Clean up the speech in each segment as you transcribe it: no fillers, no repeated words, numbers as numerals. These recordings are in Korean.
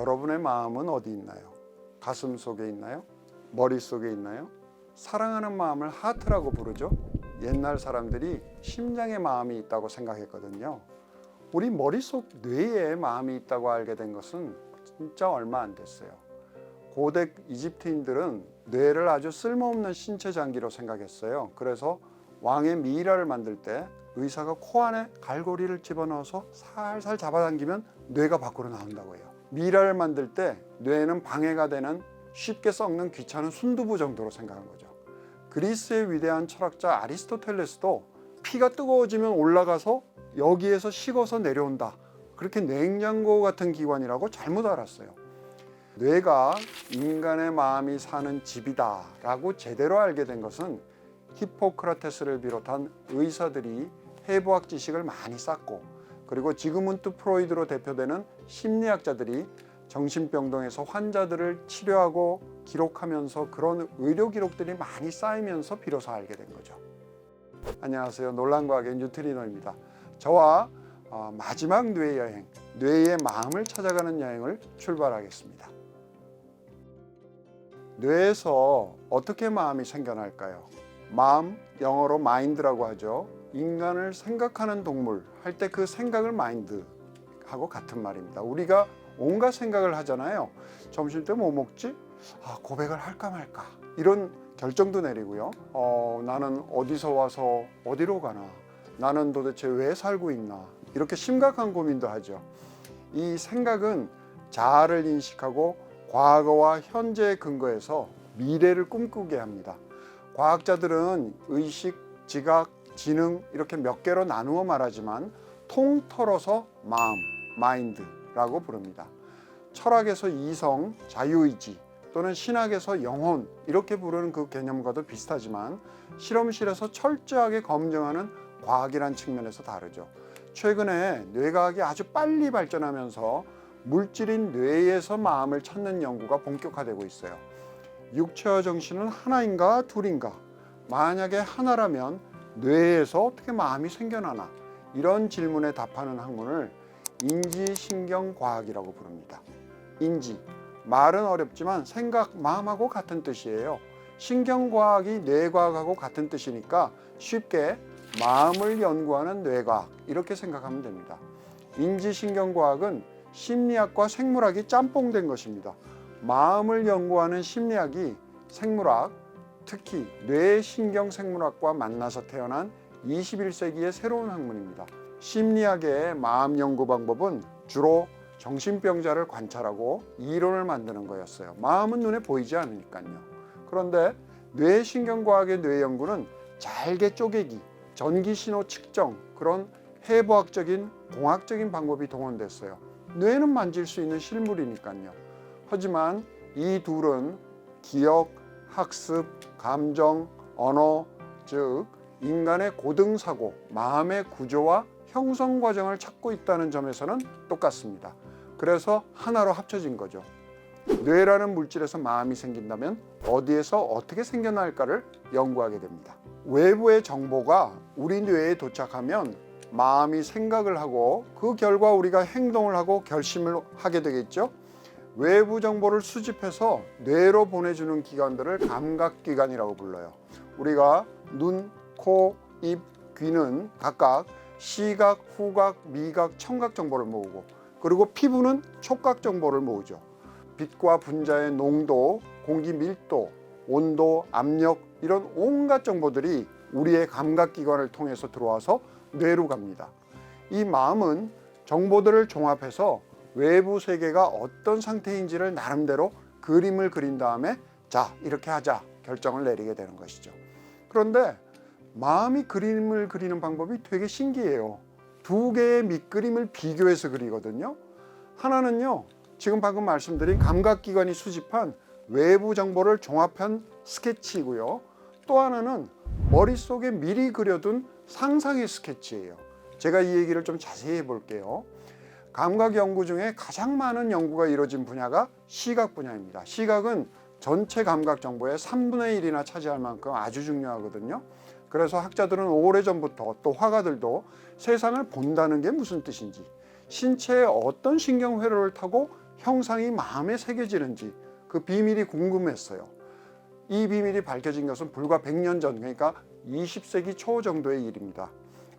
여러분의 마음은 어디 있나요? 가슴 속에 있나요? 머릿속에 있나요? 사랑하는 마음을 하트라고 부르죠. 옛날 사람들이 심장에 마음이 있다고 생각했거든요. 우리 머릿속 뇌에 마음이 있다고 알게 된 것은 진짜 얼마 안 됐어요. 고대 이집트인들은 뇌를 아주 쓸모없는 신체 장기로 생각했어요. 그래서 왕의 미이라를 만들 때 의사가 코 안에 갈고리를 집어넣어서 살살 잡아당기면 뇌가 밖으로 나온다고 해요. 미이라를 만들 때 뇌는 방해가 되는 쉽게 썩는 귀찮은 순두부 정도로 생각한 거죠. 그리스의 위대한 철학자 아리스토텔레스도 피가 뜨거워지면 올라가서 여기에서 식어서 내려온다. 그렇게 냉장고 같은 기관이라고 잘못 알았어요. 뇌가 인간의 마음이 사는 집이다 라고 제대로 알게 된 것은 히포크라테스를 비롯한 의사들이 해부학 지식을 많이 쌓고, 그리고 지그문트 프로이드로 대표되는 심리학자들이 정신병동에서 환자들을 치료하고 기록하면서 그런 의료 기록들이 많이 쌓이면서 비로소 알게 된 거죠. 안녕하세요. 놀란과학의 뉴트리노입니다. 저와 마지막 뇌 여행, 뇌의 마음을 찾아가는 여행을 출발하겠습니다. 뇌에서 어떻게 마음이 생겨날까요? 마음, 영어로 마인드라고 하죠. 인간을 생각하는 동물 할 때 그 생각을 마인드하고 같은 말입니다. 우리가 온갖 생각을 하잖아요. 점심 때 뭐 먹지? 고백을 할까 말까 이런 결정도 내리고요. 나는 어디서 와서 어디로 가나? 나는 도대체 왜 살고 있나? 이렇게 심각한 고민도 하죠. 이 생각은 자아를 인식하고 과거와 현재에 근거해서 미래를 꿈꾸게 합니다. 과학자들은 의식, 지각, 지능 이렇게 몇 개로 나누어 말하지만 통틀어서 마음, 마인드라고 부릅니다. 철학에서 이성, 자유의지 또는 신학에서 영혼 이렇게 부르는 그 개념과도 비슷하지만 실험실에서 철저하게 검증하는 과학이란 측면에서 다르죠. 최근에 뇌과학이 아주 빨리 발전하면서 물질인 뇌에서 마음을 찾는 연구가 본격화되고 있어요. 육체와 정신은 하나인가 둘인가? 만약에 하나라면 뇌에서 어떻게 마음이 생겨나나? 이런 질문에 답하는 학문을 인지신경과학이라고 부릅니다. 인지, 말은 어렵지만 생각, 마음하고 같은 뜻이에요. 신경과학이 뇌과학하고 같은 뜻이니까 쉽게 마음을 연구하는 뇌과학 이렇게 생각하면 됩니다. 인지신경과학은 심리학과 생물학이 짬뽕된 것입니다. 마음을 연구하는 심리학이 생물학, 특히 뇌신경생물학과 만나서 태어난 21세기의 새로운 학문입니다. 심리학의 마음 연구 방법은 주로 정신병자를 관찰하고 이론을 만드는 거였어요. 마음은 눈에 보이지 않으니까요. 그런데 뇌신경과학의 뇌 연구는 잘게 쪼개기, 전기신호 측정, 그런 해부학적인 공학적인 방법이 동원됐어요. 뇌는 만질 수 있는 실물이니까요. 하지만 이 둘은 기억, 학습, 감정, 언어, 즉 인간의 고등사고, 마음의 구조와 형성 과정을 찾고 있다는 점에서는 똑같습니다. 그래서 하나로 합쳐진 거죠. 뇌라는 물질에서 마음이 생긴다면 어디에서 어떻게 생겨날까를 연구하게 됩니다. 외부의 정보가 우리 뇌에 도착하면 마음이 생각을 하고 그 결과 우리가 행동을 하고 결심을 하게 되겠죠. 외부 정보를 수집해서 뇌로 보내주는 기관들을 감각기관이라고 불러요. 우리가 눈, 코, 입, 귀는 각각 시각, 후각, 미각, 청각 정보를 모으고, 그리고 피부는 촉각 정보를 모으죠. 빛과 분자의 농도, 공기 밀도, 온도, 압력 이런 온갖 정보들이 우리의 감각기관을 통해서 들어와서 뇌로 갑니다. 이 마음은 정보들을 종합해서 외부 세계가 어떤 상태인지를 나름대로 그림을 그린 다음에 자, 이렇게 하자 결정을 내리게 되는 것이죠. 그런데 마음이 그림을 그리는 방법이 되게 신기해요. 두 개의 밑그림을 비교해서 그리거든요. 하나는요, 지금 방금 말씀드린 감각기관이 수집한 외부 정보를 종합한 스케치이고요. 또 하나는 머릿속에 미리 그려둔 상상의 스케치예요. 제가 이 얘기를 좀 자세히 해볼게요. 감각 연구 중에 가장 많은 연구가 이루어진 분야가 시각 분야입니다. 시각은 전체 감각 정보의 3분의 1이나 차지할 만큼 아주 중요하거든요. 그래서 학자들은 오래전부터 또 화가들도 세상을 본다는 게 무슨 뜻인지, 신체의 어떤 신경회로를 타고 형상이 마음에 새겨지는지 그 비밀이 궁금했어요. 이 비밀이 밝혀진 것은 불과 100년 전, 그러니까 20세기 초 정도의 일입니다.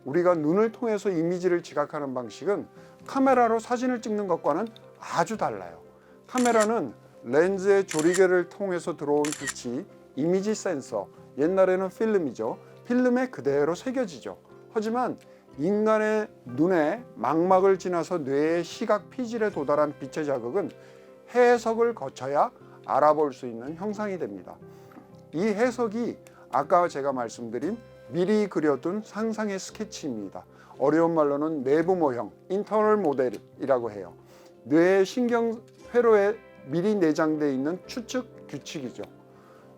우리가 눈을 통해서 이미지를 지각하는 방식은 카메라로 사진을 찍는 것과는 아주 달라요. 카메라는 렌즈의 조리개를 통해서 들어온 빛이 이미지 센서, 옛날에는 필름이죠. 필름에 그대로 새겨지죠. 하지만 인간의 눈의 망막을 지나서 뇌의 시각 피질에 도달한 빛의 자극은 해석을 거쳐야 알아볼 수 있는 형상이 됩니다. 이 해석이 아까 제가 말씀드린 미리 그려둔 상상의 스케치입니다. 어려운 말로는 내부 모형, 인터널 모델이라고 해요. 뇌의 신경회로에 미리 내장되어 있는 추측 규칙이죠.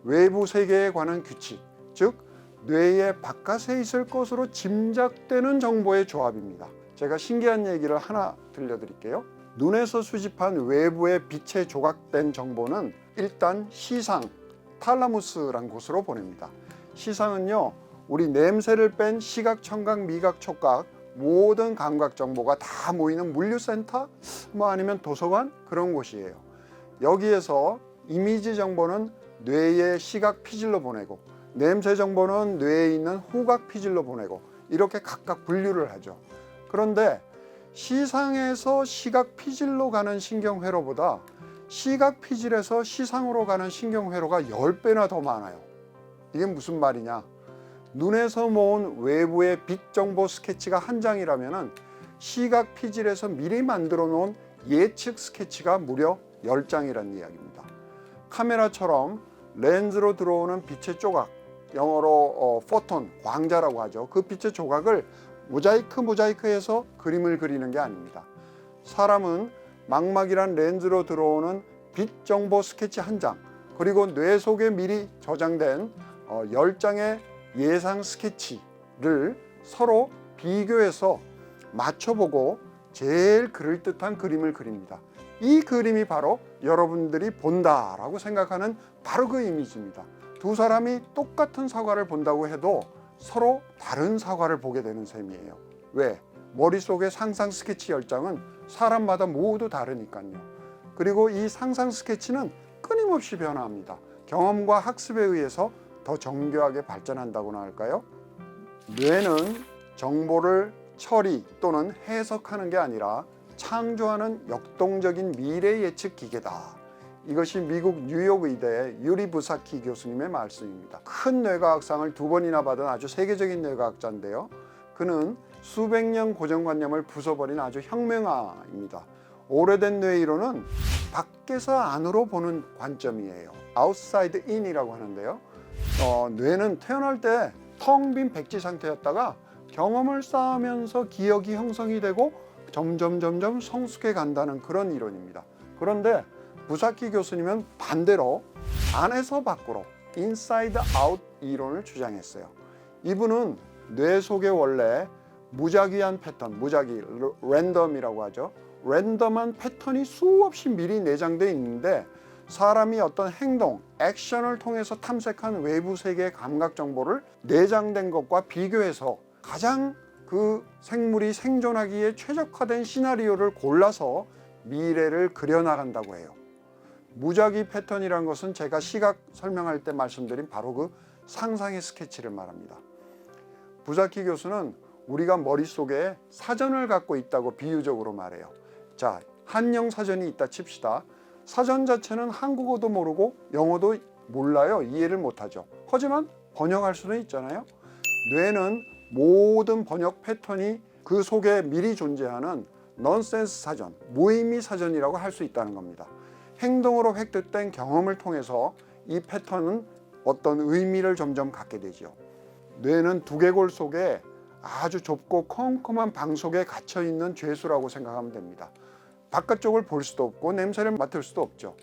외부 세계에 관한 규칙, 즉 뇌의 바깥에 있을 것으로 짐작되는 정보의 조합입니다. 제가 신기한 얘기를 하나 들려드릴게요. 눈에서 수집한 외부의 빛에 조각된 정보는 일단 시상, 탈라무스란 곳으로 보냅니다. 시상은요, 우리 냄새를 뺀 시각, 청각, 미각, 촉각 모든 감각 정보가 다 모이는 물류센터, 아니면 도서관 그런 곳이에요. 여기에서 이미지 정보는 뇌의 시각 피질로 보내고 냄새 정보는 뇌에 있는 후각 피질로 보내고 이렇게 각각 분류를 하죠. 그런데 시상에서 시각 피질로 가는 신경회로보다 시각 피질에서 시상으로 가는 신경회로가 10배나 더 많아요. 이게 무슨 말이냐? 눈에서 모은 외부의 빛 정보 스케치가 한 장이라면 시각 피질에서 미리 만들어 놓은 예측 스케치가 무려 10장이라는 이야기입니다. 카메라처럼 렌즈로 들어오는 빛의 조각, 영어로 포톤, 광자라고 하죠. 그 빛의 조각을 모자이크해서 그림을 그리는 게 아닙니다. 사람은 망막이란 렌즈로 들어오는 빛 정보 스케치 한 장, 그리고 뇌 속에 미리 저장된 10장의 예상 스케치를 서로 비교해서 맞춰보고 제일 그럴듯한 그림을 그립니다. 이 그림이 바로 여러분들이 본다라고 생각하는 바로 그 이미지입니다. 두 사람이 똑같은 사과를 본다고 해도 서로 다른 사과를 보게 되는 셈이에요. 왜? 머릿속의 상상 스케치 10장은 사람마다 모두 다르니까요. 그리고 이 상상 스케치는 끊임없이 변화합니다. 경험과 학습에 의해서 더 정교하게 발전한다고나 할까요? 뇌는 정보를 처리 또는 해석하는 게 아니라 창조하는 역동적인 미래 예측 기계다. 이것이 미국 뉴욕 의대의 유리 부사키 교수님의 말씀입니다. 큰 뇌과학상을 2번이나 받은 아주 세계적인 뇌과학자인데요. 그는 수백 년 고정관념을 부숴버린 아주 혁명가입니다. 오래된 뇌 이론은 밖에서 안으로 보는 관점이에요. outside in이라고 하는데요. 뇌는 태어날 때 텅 빈 백지 상태였다가 경험을 쌓으면서 기억이 형성이 되고 점점 성숙해 간다는 그런 이론입니다. 그런데 부사키 교수님은 반대로 안에서 밖으로 inside out 이론을 주장했어요. 이분은 뇌 속에 원래 무작위한 패턴, 무작위, 랜덤이라고 하죠. 랜덤한 패턴이 수없이 미리 내장되어 있는데 사람이 어떤 행동, 액션을 통해서 탐색한 외부 세계의 감각 정보를 내장된 것과 비교해서 가장 그 생물이 생존하기에 최적화된 시나리오를 골라서 미래를 그려나간다고 해요. 무작위 패턴이라는 것은 제가 시각 설명할 때 말씀드린 바로 그 상상의 스케치를 말합니다. 부사키 교수는 우리가 머릿속에 사전을 갖고 있다고 비유적으로 말해요. 자, 한영 사전이 있다 칩시다. 사전 자체는 한국어도 모르고 영어도 몰라요. 이해를 못하죠. 하지만 번역할 수는 있잖아요. 뇌는 모든 번역 패턴이 그 속에 미리 존재하는 넌센스 사전, 무의미 사전이라고 할 수 있다는 겁니다. 행동으로 획득된 경험을 통해서 이 패턴은 어떤 의미를 점점 갖게 되죠. 뇌는 두개골 속에 아주 좁고 컴컴한 방 속에 갇혀 있는 죄수라고 생각하면 됩니다. 바깥쪽을 볼 수도 없고 냄새를 맡을 수도 없죠.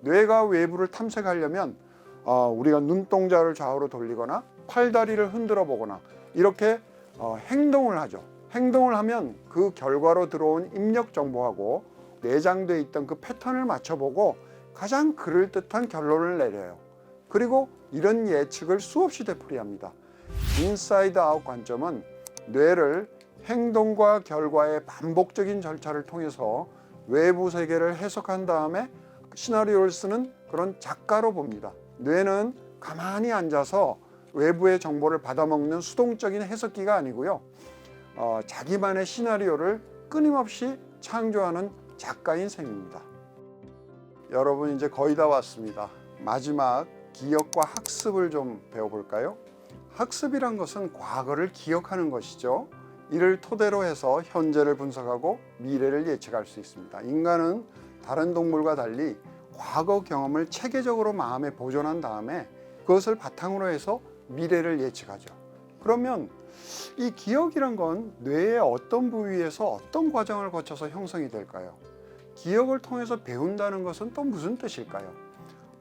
뇌가 외부를 탐색하려면 우리가 눈동자를 좌우로 돌리거나 팔다리를 흔들어 보거나 이렇게 행동을 하죠. 행동을 하면 그 결과로 들어온 입력 정보하고 내장되어 있던 그 패턴을 맞춰보고 가장 그럴듯한 결론을 내려요. 그리고 이런 예측을 수없이 되풀이합니다. 인사이드 아웃 관점은 뇌를 행동과 결과의 반복적인 절차를 통해서 외부 세계를 해석한 다음에 시나리오를 쓰는 그런 작가로 봅니다. 뇌는 가만히 앉아서 외부의 정보를 받아먹는 수동적인 해석기가 아니고요. 자기만의 시나리오를 끊임없이 창조하는 작가인 셈입니다. 여러분 이제 거의 다 왔습니다. 마지막 기억과 학습을 좀 배워볼까요? 학습이란 것은 과거를 기억하는 것이죠. 이를 토대로 해서 현재를 분석하고 미래를 예측할 수 있습니다. 인간은 다른 동물과 달리 과거 경험을 체계적으로 마음에 보존한 다음에 그것을 바탕으로 해서 미래를 예측하죠. 그러면 이 기억이란 건 뇌의 어떤 부위에서 어떤 과정을 거쳐서 형성이 될까요? 기억을 통해서 배운다는 것은 또 무슨 뜻일까요?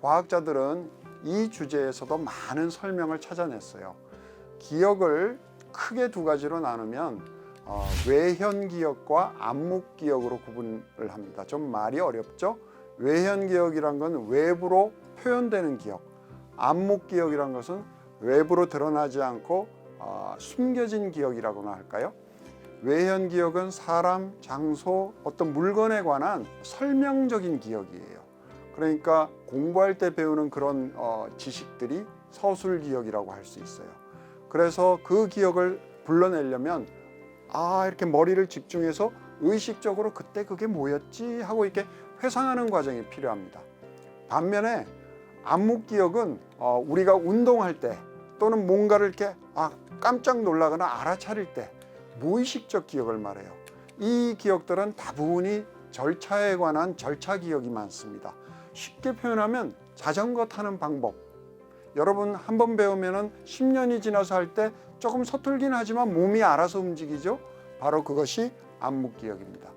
과학자들은 이 주제에서도 많은 설명을 찾아냈어요. 기억을 크게 두 가지로 나누면 외현 기억과 암묵 기억으로 구분을 합니다. 좀 말이 어렵죠? 외현 기억이란 건 외부로 표현되는 기억, 암묵 기억이란 것은 외부로 드러나지 않고 숨겨진 기억이라고나 할까요? 외현 기억은 사람, 장소, 어떤 물건에 관한 설명적인 기억이에요. 그러니까 공부할 때 배우는 그런 지식들이 서술 기억이라고 할 수 있어요. 그래서 그 기억을 불러내려면 이렇게 머리를 집중해서 의식적으로 그때 그게 뭐였지 하고 이렇게 회상하는 과정이 필요합니다. 반면에 암묵 기억은 우리가 운동할 때 또는 뭔가를 이렇게 깜짝 놀라거나 알아차릴 때 무의식적 기억을 말해요. 이 기억들은 다분히 절차에 관한 절차 기억이 많습니다. 쉽게 표현하면 자전거 타는 방법. 여러분 한 번 배우면 10년이 지나서 할 때 조금 서툴긴 하지만 몸이 알아서 움직이죠. 바로 그것이 암묵 기억입니다.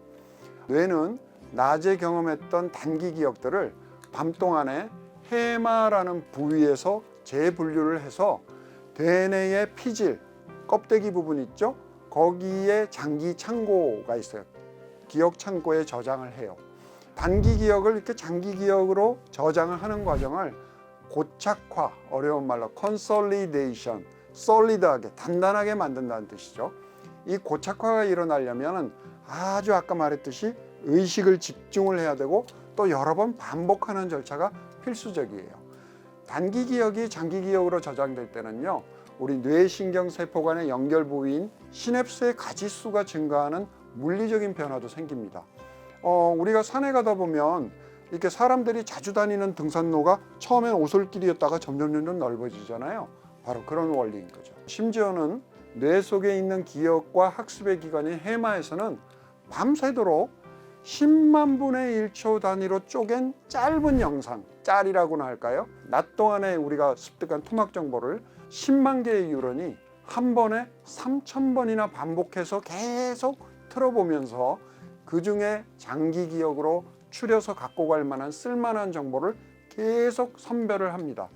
뇌는 낮에 경험했던 단기 기억들을 밤 동안에 해마라는 부위에서 재분류를 해서 대뇌의 피질, 껍데기 부분 있죠? 거기에 장기 창고가 있어요. 기억 창고에 저장을 해요. 단기 기억을 이렇게 장기 기억으로 저장을 하는 과정을 고착화, 어려운 말로 consolidation, solid하게, 단단하게 만든다는 뜻이죠. 이 고착화가 일어나려면 아주 아까 말했듯이 의식을 집중을 해야 되고 또 여러 번 반복하는 절차가 필수적이에요. 단기 기억이 장기 기억으로 저장될 때는요, 우리 뇌신경세포 간의 연결 부위인 시냅스의 가지수가 증가하는 물리적인 변화도 생깁니다. 우리가 산에 가다 보면 이렇게 사람들이 자주 다니는 등산로가 처음엔 오솔길이었다가 점점 넓어지잖아요. 바로 그런 원리인 거죠. 심지어는 뇌 속에 있는 기억과 학습의 기관인 해마에서는 밤새도록 10만 분의 1초 단위로 쪼갠 짧은 영상, 짤이라고나 할까요? 낮 동안에 우리가 습득한 토막 정보를 10만 개의 뉴런이 한 번에 3,000번이나 반복해서 계속 틀어보면서 그 중에 장기 기억으로 추려서 갖고 갈 만한 쓸만한 정보를 계속 선별을 합니다.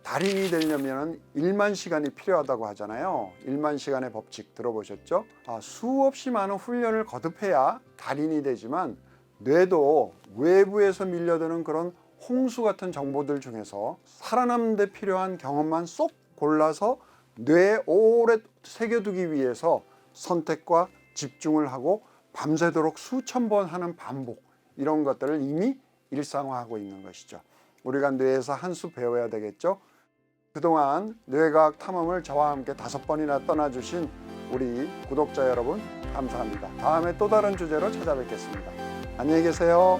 달인이 되려면 1만 시간이 필요하다고 하잖아요. 1만 시간의 법칙 들어보셨죠? 수없이 많은 훈련을 거듭해야 달인이 되지만 뇌도 외부에서 밀려드는 그런 홍수 같은 정보들 중에서 살아남는 데 필요한 경험만 쏙 골라서 뇌에 오래 새겨두기 위해서 선택과 집중을 하고 밤새도록 수천 번 하는 반복, 이런 것들을 이미 일상화하고 있는 것이죠. 우리가 뇌에서 한 수 배워야 되겠죠. 그동안 뇌과학 탐험을 저와 함께 5번이나 떠나주신 우리 구독자 여러분 감사합니다. 다음에 또 다른 주제로 찾아뵙겠습니다. 안녕히 계세요.